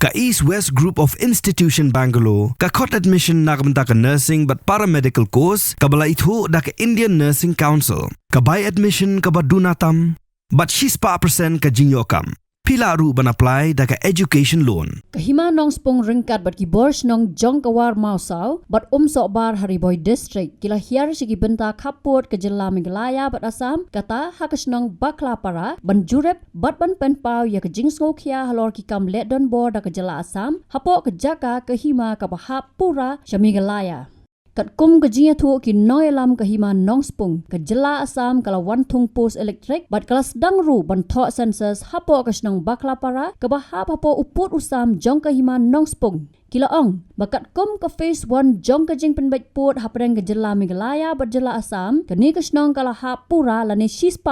Ka East West Group of Institution Bangalore, ka khot admission na kamta ka nursing but paramedical course, ka bala itho da ka Indian Nursing Council, ka buy admission ka badunatam, but she's pa percent ka jinyokam. Pila ru ban apply da ka education loan. Kahima nong spong ringkat bat ki borsh nong jong kawar mausau bat sok bar Hariboy district kila hiar sigi benta kaput ke jela Meghalaya bat Assam kata hakas nong bakla para ban jurep bat ban pen pau ya ke jingsgo khia halor ki kam let don bor da ke jela Assam hapo ke jaka kahima ka bahap pura sha Meghalaya. Kat kum ke jinya thu ki noelam kahima nong spung ke jela Assam kala wan thung post electric bat kala sedang ru ban tho census hapo kasnong bakla para ke bahap hapo uput usam jong kahima nong spung kila ong bakat kum ke phase 1 jong ke jing penbet put hapreng ke jela Meghalaya bat jela Assam ke ni kasnong kala hap pura lani 6%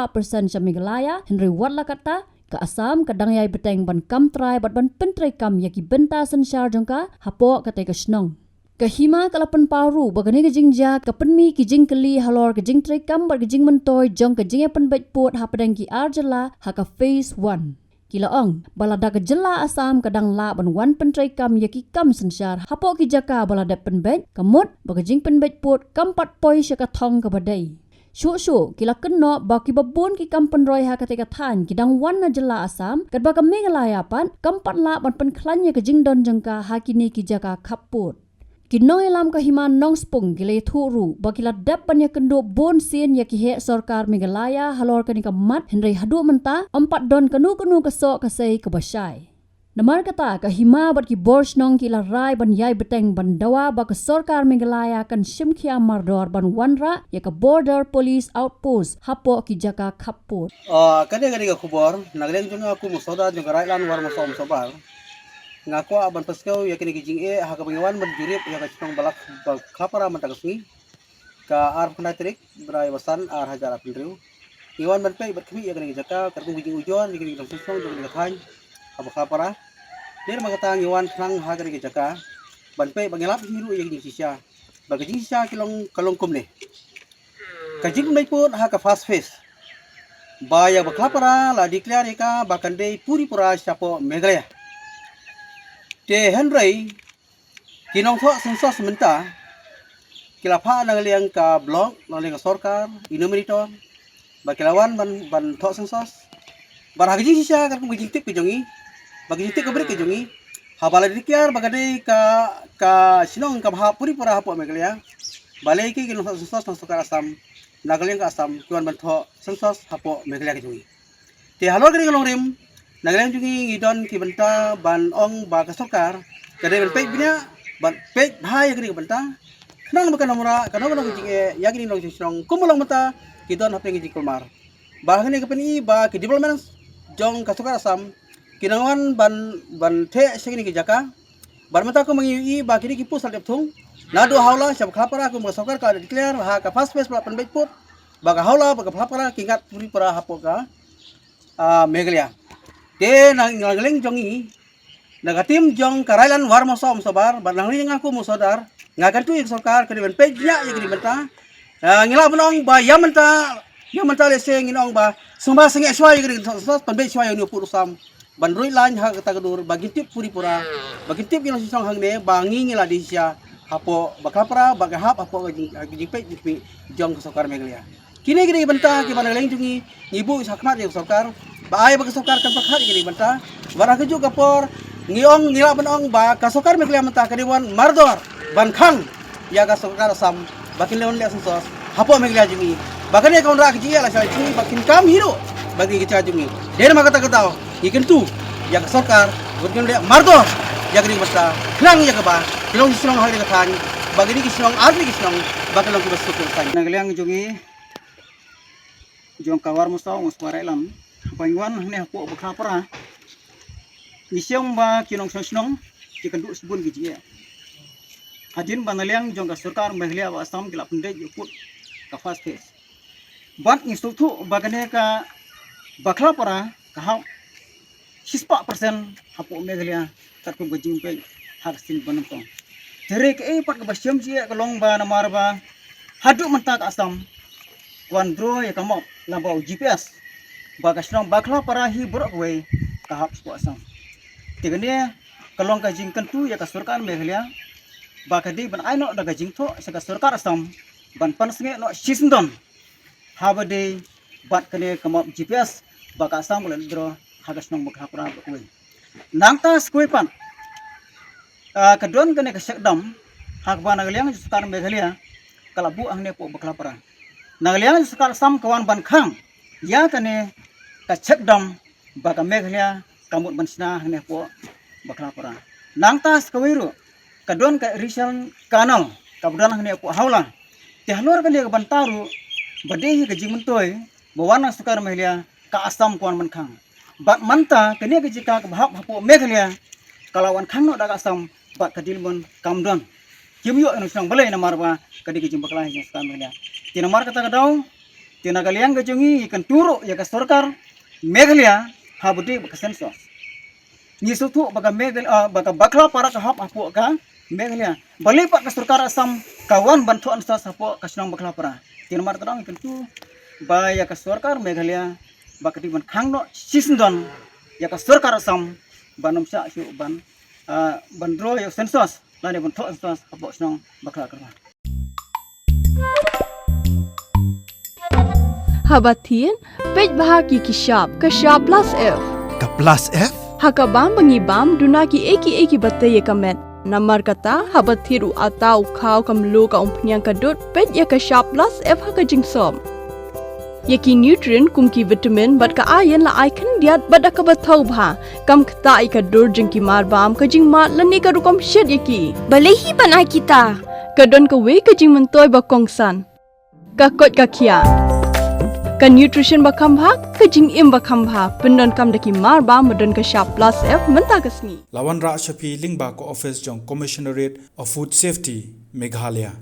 sha Meghalaya Henry wat la kata ke Assam kadang yai beteng ban kam trai bat ban pentrai kam yaki benta sensyar jongka hapo kate kasnong Kahima kalapan paru bagani kejing ja kapenmi kijing keli halor kejing trekam bar kejing mentoy jong kejing pen bet pot hapadang ki arjala haka phase 1 kila ong balada ke jela Assam kadang la ban wan pen trekam yaki kam sensyar hapo ki jaka balada pen bet kamut bagajing pen bet pot kampat poi syaka thong ka badai Shu kila keno baki babun ki kampen roy ha katika than kidang wan na jela Assam kadba ka Meghalaya pan kampat la ban pen klanya kejing don jengka hakini ki jaka kaput Kinoi lam kahima nong spung gile thuru bakila dap panya kendo bon sin ya kihe sarkar Meghalaya halor kanika mat Henry hadu menta 4 don kanu kasok kasai kabasai. Namar kata kahima bat ki borsh nong kila rai ban yai beteng bandawa ba ka sarkar Meghalaya kan shimkhia mardor ban wanra ya ka border police outpost hapo ki jaka khaput. Kade ka khubor nagleng junga aku musoda junga rai lan war musom sobar. Ngako aban paskaw ya kini gijing haka bangawan menjurip ya kacung balak kapara mentagasmi ka ar penatrik berai wasan ar hajara pendriu iwan menpe ibat kami ya kini jaka kartung gijing ujon ya kini gijing sesong jong kathan aba kapara dir magatang iwan khang ha kini jaka banpe bangelap hiru ya kini sisya bagajing sisya kalong kumne kajing mai pun haka fast face baya bakapara la declare ka bakande puri pura sapo Meghalaya Te Henry kinong tho sensos menta kila pha nang ka blog nang ka sarkar enumerator bakilawan ban tho sensos barhagi sisa kan gijing tip kejongi bagi tip kabrik kejongi habala dikyar bagade ka sinong ka bha puri pura hapo Meghalaya balai ki kinong tho sensos nang sarkar Assam nagaling ka Assam kiwan ban tho sensos hapo Meghalaya kejongi te halor kini kalong rim Nagalang jungi ngidon ki benta ban ong ba ka sarkar kade ban pek bina ban pek bhai kini benta kanang makan nomora kanang jing ya kini nong sinong kumulang mata kidon hapeng jing kulmar ba kini kapeni ba ki development jong ka sarkar Assam kinangan ban the segini ki jaka ban mata ko mangi ba kini ki pusal depthung nadu haula sab khlapara ko sarkar ka declare ha ka fast phase pan baitput ba ka haula ba ka khlapara kingat puri para hapo ka Meghalaya Te nagaling jongi nagatim jong karailan war mosom sobar banangli ngaku musodar ngagantu ik sarkar kedi ben pejnya ya kedi benta ngila benong ba yamenta lese nginong ba sumba sengi swai kedi sos panbe swai ni pur sam bandrui lan ha kata gadur bagintip puri pura bagintip yang sisong hangne bangi ngila disya hapo bakapra bagahap hapo gijipet jong sarkar Meghalaya kini benta ki banagaling jongi ibu sakmat yang sarkar Baay bagasokar kan pakhat kini banta warah keju kapor ngiong ngila benong ba kasokar Meghalaya menta kadiwan mardor bankhang ya kasokar Assam bakin leon le sensos hapo Meghalaya jungi bakan kaun ra keji ala sai jungi bakin kam hiro bagi kita jungi der makata katao ikentu ya kasokar bakin le mardor ya kini basta khlang ya kaba kilong sinong hali kathan bagi ni sinong asli sinong bakan long kibasuk kan Meghalaya jungi jong kawar mustaw muswara lam Pangwan ne ko bakapara nisyong ba kinong snong kikandu subun giji hadin banaliang jong ka sarkar Meghalaya wa Assam kila pende yukut ka fast phase bat ni sultu bagane ka bakapara ka ha 6% hapo Meghalaya tatko gajing pe harsin banong tere ke pat ka basyam ji ka long ba namar ba hadu menta ka Assam wan bro ya kamop lambau GPS bagas nong bakla para hi borok we kahap ko Assam tigane kalong ka jing kantu ya ka sarkar Meghalaya ba kadi ban ai no daga jing tho sa ka sarkar Assam ban pansnge no shisndon habade bat kane kamap GPS ba ka Assam bulan dro hagas nong maghapura ko nangta skoi pan kadon kane ka sakdam hak ba nagaliang sarkar Meghalaya kalabu ang ne po baklapara nagaliang sarkar Assam kawan ban khang ya kane ka sakdam ba ka Meghalaya kamut bansna hne po baklapara nangtas kawiru kadon ka risal kanal kabdan hne po hawla tehnor kali ka bantaru badehi ka jimuntoy bawana sarkar Meghalaya ka Assam kawan man khang bat manta kene ka jika ka bahap po Meghalaya kalawan khang no daga Assam bat kadilmon kamdon kimyo anu sang balai namar ba kadi ka jimbaklah sarkar Meghalaya tinamar kata kadaw tinagaliang ka jungi ikan turo ya ka sarkar Meghalaya habudi bakasensos ni sutu baga baga bakla para ka hap apo ka Meghalaya balipat ka sarkar Assam kawan bantuan sa sapo kasnang bakla para tinamar tadang ikan tu ba ya ka sarkar Meghalaya bakati ban khangno sisndon ya ka sarkar Assam banum sa su bandro ya sensos lani bantu sensos apo snong bakla karwa Habatin pej bahagi kishap kashap plus F Ka plus F? hakabam bangibam dunaki eki bataye kamet namar kata habathiru atau khaw kamlo ka umpnyang kadut pej ya kashap plus F haka jingsom yaki nutrient kumki vitamin bat ka ayen la icon diat bat ka bathau bha kam khta ka dur jingki mar bam ka jing mat lani ka rukom shed yaki balehi banai kita kadon ka we ka jing mentoy ba kongsan ka kot ka khia ka nutrition bakam bha ka jing im bakam bha pendon kam daki mar ba modon ka sharp plus F menta kasni Lawan Ra Shafi Lingba ko office jong Commissionerate of Food Safety Meghalaya